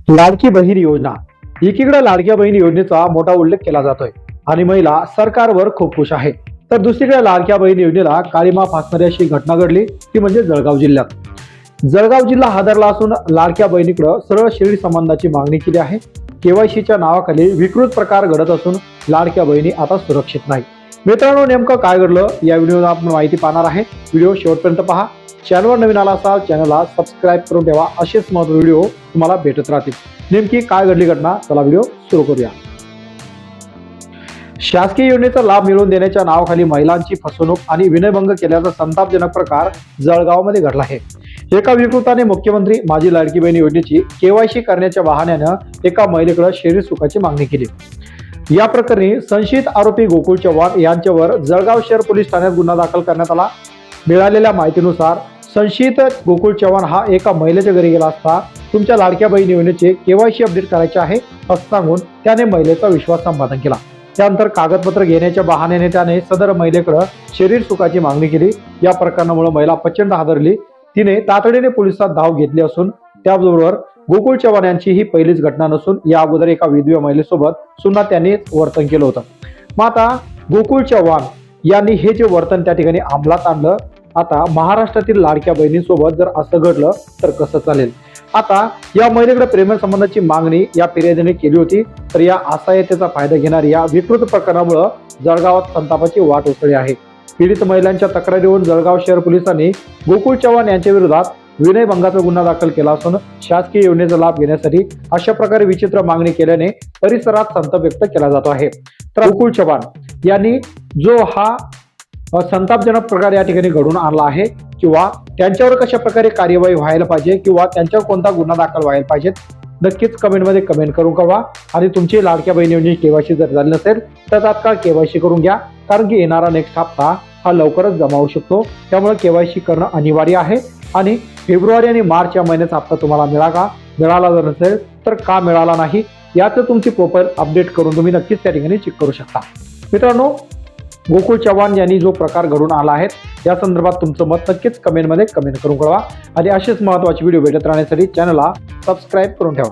लाडकी बहीण योजना। एकीकडे लाडक्या बहीण योजनेचा मोठा उल्लेख केला जातोय आणि महिला सरकारवर खूप खुश आहे, तर दुसरीकडे लाडक्या बहीण योजनेला काळीमा फासणारी अशी घटना घडली ती म्हणजे जळगाव जिल्ह्यात। जळगाव जिल्हा हादरला असून लाडक्या बहिणीकडे सरळ शेळी संबंधाची मागणी केली आहे। केवायसीच्या नावाखाली विकृत प्रकार घडत असून लाडक्या बहिणी आता सुरक्षित नाही। मित्रांनो, नेमकं काय घडलं या व्हिडिओत आपण माहिती पाहणार आहे। व्हिडिओ शेवटपर्यंत पहा। चॅनलवर नवीन आला असाल चॅनलला सबस्क्राईब करून ठेवा, असेच महत्त्वाचे व्हिडिओ तुम्हाला भेटत राहतील। नेमकी काय घडली घटना, चला व्हिडिओ सुरू करूया। शासकीय योजनेचा लाभ मिळवून देण्याच्या नावाखाली महिलांची फसवणूक आणि विनयभंग केल्याचा संतापजनक प्रकार जळगावमध्ये घडला आहे। एका विकृताने मुख्यमंत्री माझी लाडकी बहीण योजनेची केवायसी करण्याच्या बहाण्यानं एका महिलेकडे शरीर सुखाची मागणी केली। या प्रकरणी संशयित आरोपी गोकुळ चव्हाण यांच्यावर जळगाव शहर पोलीस ठाण्यात गुन्हा दाखल करण्यात आला। मिळालेल्या माहितीनुसार संशयित गोकुळ चव्हाण हा एका महिलेच्या घरी गेला असता तुमच्या लाडक्या बहीण योजनेचे केवायसी अपडेट करायचे आहे असं सांगून त्याने महिलेचा विश्वास संपादन केला। त्यानंतर कागदपत्र घेण्याच्या बहाण्याने त्याने सदर महिलेकडे शरीर सुखाची मागणी केली। या प्रकरणामुळे महिला प्रचंड हादरली। तिने तातडीने पोलिसात धाव घेतली असून त्याबरोबर गोकुळ चव्हाण यांची ही पहिलीच घटना नसून या अगोदर एका विधवा महिलेसोबत सुद्धा त्यांनी वर्तन केलं होतं। मग आता गोकुळ चव्हाण यांनी हे जे वर्तन त्या ठिकाणी अंमलात आणलं। आता महाराष्ट्रातील लाडक्या बहिणींसोबत जर असं घडलं तर कसं चालेल। आता या महिलेकडे प्रेम संबंधाची मागणी या फिर्यादीने केली होती, तर या असहाय्यतेचा फायदा घेणारी या विकृत प्रकरणामुळे जळगावात संतापाची वाट उसळली आहे। पीडित महिलांच्या तक्रारीवरून जळगाव शहर पोलिसांनी गोकुळ चव्हाण यांच्या विरोधात विनयभंगाचा गुन्हा दाखल केला असून शासकीय योजनेचा लाभ घेण्यासाठी अशा प्रकारे विचित्र मागणी केल्याने परिसरात संताप व्यक्त केला जातो आहे। तर गोकुळ चव्हाण यांनी जो हा संतापजनक प्रकार या ठिकाणी घडून आणला आहे किंवा त्यांच्यावर कशा प्रकारे कार्यवाही व्हायला पाहिजे किंवा त्यांच्यावर कोणता गुन्हा दाखल व्हायला पाहिजे, नक्कीच कमेंटमध्ये कमेंट करून कळवा। आणि तुमची लाडक्या बहिणी योजनेची केवायसी जर झाली नसेल तर तात्काळ केवायसी करून घ्या, कारण की येणारा नेक्स्ट हप्ता हा लवकरच जमा होऊ शकतो। त्यामुळे केवायसी करणं अनिवार्य आहे। आणि फेब्रुवारी आणि मार्च या महिन्याचा हप्ता तुम्हाला मिळाला जर नसेल तर का मिळाला नाही याचं तुमची प्रोफाईल अपडेट करून तुम्ही नक्कीच त्या ठिकाणी चेक करू शकता। मित्रांनो, गोकुळ चव्हाण यांनी जो प्रकार घडून आला आहे या संदर्भात तुमचं मत नक्कीच कमेंटमध्ये कमेंट करून कळवा। आणि असेच महत्त्वाचे व्हिडिओ भेटत राहण्यासाठी चॅनलला सबस्क्राईब करून ठेवा।